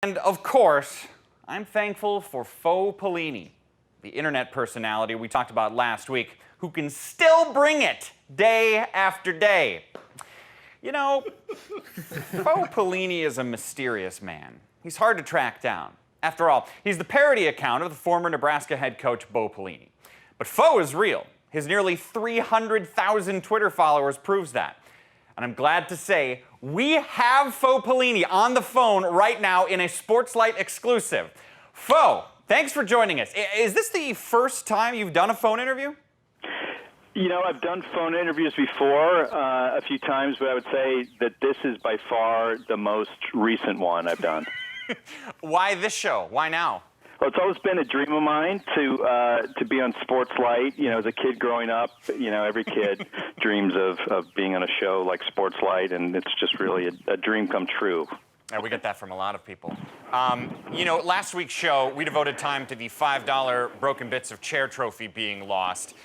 And of course, I'm thankful for Faux Pelini, the internet personality we talked about last week, who can still bring it day after day. You know, Faux Pelini is a mysterious man. He's hard to track down. After all, he's the parody account of the former Nebraska head coach Bo Pelini. But Faux is real. His nearly 300,000 Twitter followers proves that. And I'm glad to say we have Faux Pelini on the phone right now in a Sports Lite exclusive. Faux, thanks for joining us. Is this the first time you've done a phone interview? You know, I've done phone interviews before a few times, but I would say that this is by far the most recent one I've done. Why this show? Why now? Well, it's always been a dream of mine to be on Sports Lite. You know, as a kid growing up, you know, every kid dreams of being on a show like Sports Lite, and it's just really a dream come true. Yeah, we get that from a lot of people. You know, last week's show, we devoted time to the $5 Broken Bits of Chair trophy being lost.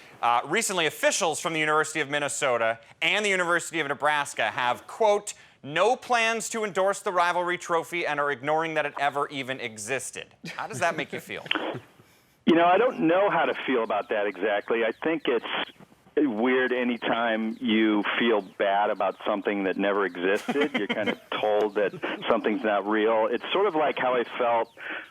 Recently, officials from the University of Minnesota and the University of Nebraska have, quote, no plans to endorse the Rivalry Trophy and are ignoring that it ever even existed. How does that make you feel? You know, I don't know how to feel about that exactly. I think it's weird anytime you feel bad about something that never existed. You're kind of told that something's not real. It's sort of like how I felt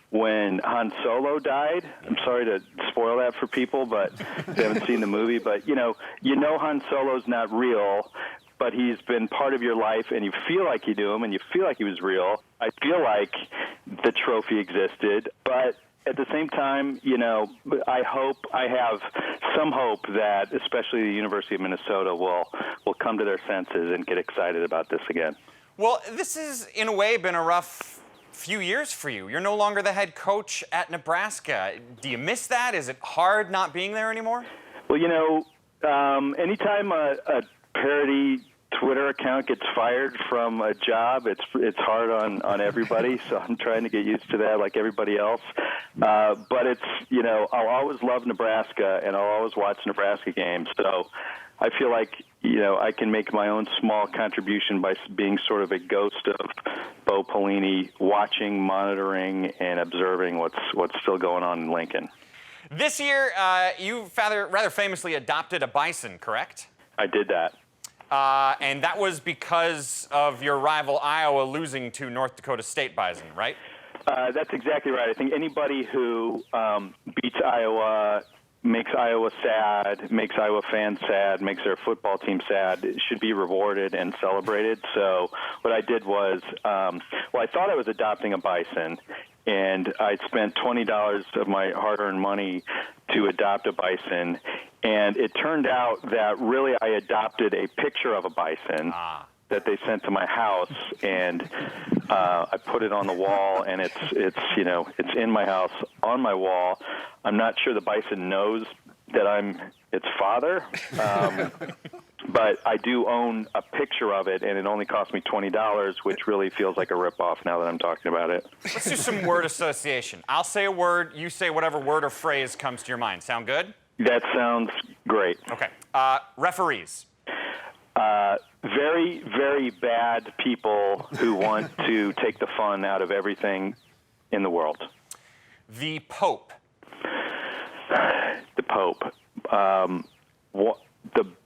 when Han Solo died. I'm sorry to spoil that for people, but they haven't seen the movie. But, you know Han Solo's not real, but he's been part of your life, and you feel like you knew him, and you feel like he was real. I feel like the trophy existed, but at the same time, you know, I have some hope that especially the University of Minnesota will come to their senses and get excited about this again. Well, this has, in a way, been a rough few years for you. You're no longer the head coach at Nebraska. Do you miss that? Is it hard not being there anymore? Well, you know, anytime a parody Twitter account gets fired from a job, it's hard on everybody, so I'm trying to get used to that like everybody else. But it's, you know, I'll always love Nebraska, and I'll always watch Nebraska games. So I feel like, you know, I can make my own small contribution by being sort of a ghost of Bo Pelini, watching, monitoring, and observing what's still going on in Lincoln. This year, you rather famously adopted a bison, correct? I did that. And that was because of your rival Iowa losing to North Dakota State Bison, right? That's exactly right. I think anybody who beats Iowa, makes Iowa sad, makes Iowa fans sad, makes their football team sad, should be rewarded and celebrated. So what I did was, I thought I was adopting a bison, and I spent $20 of my hard-earned money to adopt a bison. And it turned out that really I adopted a picture of a bison that they sent to my house, and I put it on the wall, and it's you know, it's in my house on my wall. I'm not sure the bison knows that I'm its father, but I do own a picture of it, and it only cost me $20, which really feels like a ripoff now that I'm talking about it. Let's do some word association. I'll say a word, you say whatever word or phrase comes to your mind. Sound good? That sounds great. Okay. Referees. Very, very bad people who want to take the fun out of everything in the world. The Pope. The Pope.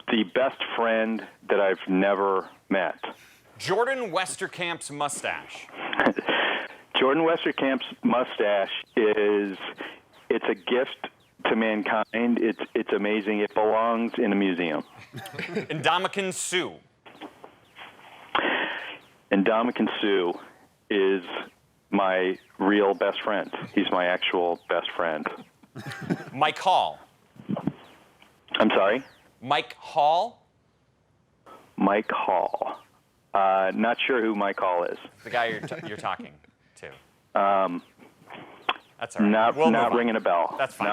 The best friend that I've never met. Jordan Westerkamp's mustache. Jordan Westerkamp's mustache it's a gift to mankind. It's amazing. It belongs in a museum. Ndamukong Suh. Ndamukong Suh is my real best friend. He's my actual best friend. Mike Hall. I'm sorry? Mike Hall? Mike Hall. Not sure who Mike Hall is. The guy you're talking to. That's all right. Not ringing a bell. That's fine.